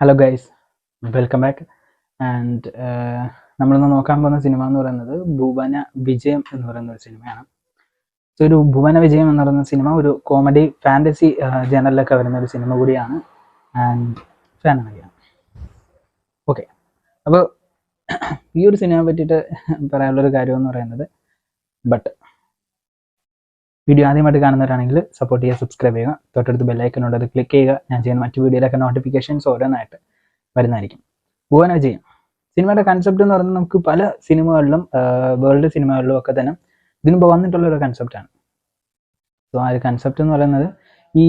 Hello guys, welcome back. And നമ്മളിന്ന് നോക്കാൻ പോകുന്ന സിനിമ എന്ന് പറയുന്നത് ഭുവന വിജയം എന്ന് പറയുന്ന ഒരു സിനിമയാണ്. സോ ഒരു ഭുവന വിജയം എന്ന് പറയുന്ന സിനിമ ഒരു കോമഡി ഫാൻറ്റസി ജനറിലൊക്കെ വരുന്ന ഒരു സിനിമ കൂടിയാണ്. ആൻഡ് ഫാനാണ് ഞാൻ. ഓക്കെ, അപ്പോൾ ഈ ഒരു സിനിമയെ പറ്റിയിട്ട് പറയാനുള്ളൊരു കാര്യം എന്ന് പറയുന്നത്, വീഡിയോ ആദ്യമായിട്ട് കാണുന്നവരാണെങ്കിൽ സപ്പോർട്ട് ചെയ്യുക, സബ്സ്ക്രൈബ് ചെയ്യുക, തൊട്ടടുത്ത് ബെല്ലൈക്കനുണ്ട്, അത് ക്ലിക്ക് ചെയ്യുക. ഞാൻ ചെയ്യുന്ന മറ്റു വീഡിയോയിലൊക്കെ നോട്ടിഫിക്കേഷൻസ് ഓരോന്നായിട്ട് വരുന്നതായിരിക്കും. ഭുവന വിജയം സിനിമയുടെ കൺസെപ്റ്റ് എന്ന് പറയുന്നത് നമുക്ക് പല സിനിമകളിലും വേൾഡ് സിനിമകളിലും ഒക്കെ തന്നെ ഇതിനുമ്പ് വന്നിട്ടുള്ള ഒരു കൺസെപ്റ്റാണ്. സോ ആ ഒരു കൺസെപ്റ്റ് എന്ന് പറയുന്നത് ഈ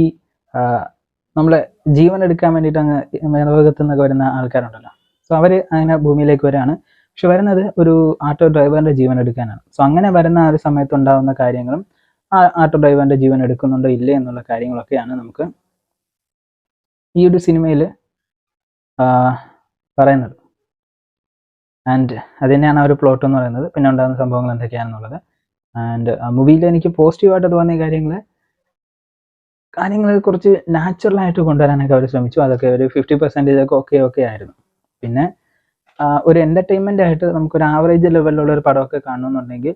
നമ്മളെ ജീവൻ എടുക്കാൻ വേണ്ടിയിട്ട് അങ്ങ് ലോകത്തു നിന്നൊക്കെ വരുന്ന ആൾക്കാരുണ്ടല്ലോ. സോ അവർ അങ്ങനെ ഭൂമിയിലേക്ക് വരികയാണ്. പക്ഷെ വരുന്നത് ഒരു ആട്ടോ ഡ്രൈവറിൻ്റെ ജീവൻ എടുക്കാനാണ്. സോ അങ്ങനെ വരുന്ന ആ ഒരു സമയത്ത് ഉണ്ടാകുന്ന കാര്യങ്ങളും ആ ആട്ടോ ഡ്രൈവറിൻ്റെ ജീവൻ എടുക്കുന്നുണ്ടോ ഇല്ലേ എന്നുള്ള കാര്യങ്ങളൊക്കെയാണ് നമുക്ക് ഈ ഒരു സിനിമയിൽ പറയുന്നത്. ആൻഡ് അത് തന്നെയാണ് ആ ഒരു പ്ലോട്ട് എന്ന് പറയുന്നത്. പിന്നെ ഉണ്ടാകുന്ന സംഭവങ്ങൾ എന്തൊക്കെയാണെന്നുള്ളത്. ആൻഡ് മൂവിയിൽ എനിക്ക് പോസിറ്റീവായിട്ട് തോന്നിയ കാര്യങ്ങൾ കുറച്ച് നാച്ചുറലായിട്ട് കൊണ്ടുവരാനൊക്കെ അവർ ശ്രമിച്ചു. അതൊക്കെ ഒരു 50% ഒക്കെ ആയിരുന്നു. പിന്നെ ഒരു എൻ്റർടൈൻമെൻ്റ് ആയിട്ട് നമുക്കൊരു ആവറേജ് ലെവലിലുള്ള ഒരു പടമൊക്കെ കാണണമെന്നുണ്ടെങ്കിൽ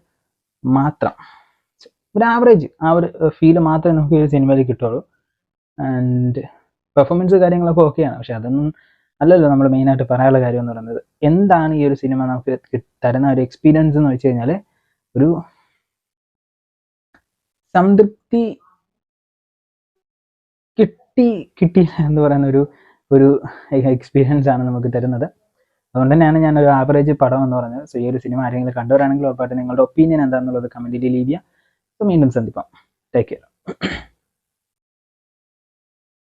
മാത്രം ഒരു ആവറേജ് ആ ഒരു ഫീല് മാത്രമേ നമുക്ക് ഈ ഒരു സിനിമയിൽ കിട്ടുള്ളൂ. ആൻഡ് പെർഫോമൻസ് കാര്യങ്ങളൊക്കെ ഓക്കെയാണ്. പക്ഷെ അതൊന്നും അല്ലല്ലോ നമ്മൾ മെയിനായിട്ട് പറയാനുള്ള കാര്യം എന്ന് പറയുന്നത്. എന്താണ് ഈ ഒരു സിനിമ നമുക്ക് തരുന്ന ഒരു എക്സ്പീരിയൻസ് എന്ന് വെച്ച് കഴിഞ്ഞാൽ, ഒരു സംതൃപ്തി കിട്ടി എന്ന് പറയുന്ന ഒരു എക്സ്പീരിയൻസ് ആണ് നമുക്ക് തരുന്നത്. അതുകൊണ്ട് തന്നെയാണ് ഞാൻ ഒരു ആവറേജ് പടം എന്ന് പറയുന്നത്. സോ ഈ ഒരു സിനിമ ആരെങ്കിലും കണ്ടവരാണെങ്കിൽ ഉറപ്പായിട്ട് നിങ്ങളുടെ ഒപ്പീനിയൻ എന്താണെന്നുള്ളത് കമൻറ്റിൽ ലീവ് ചെയ്യുക. സോ വീണ്ടും സന്ദിപ്പാം. Take care.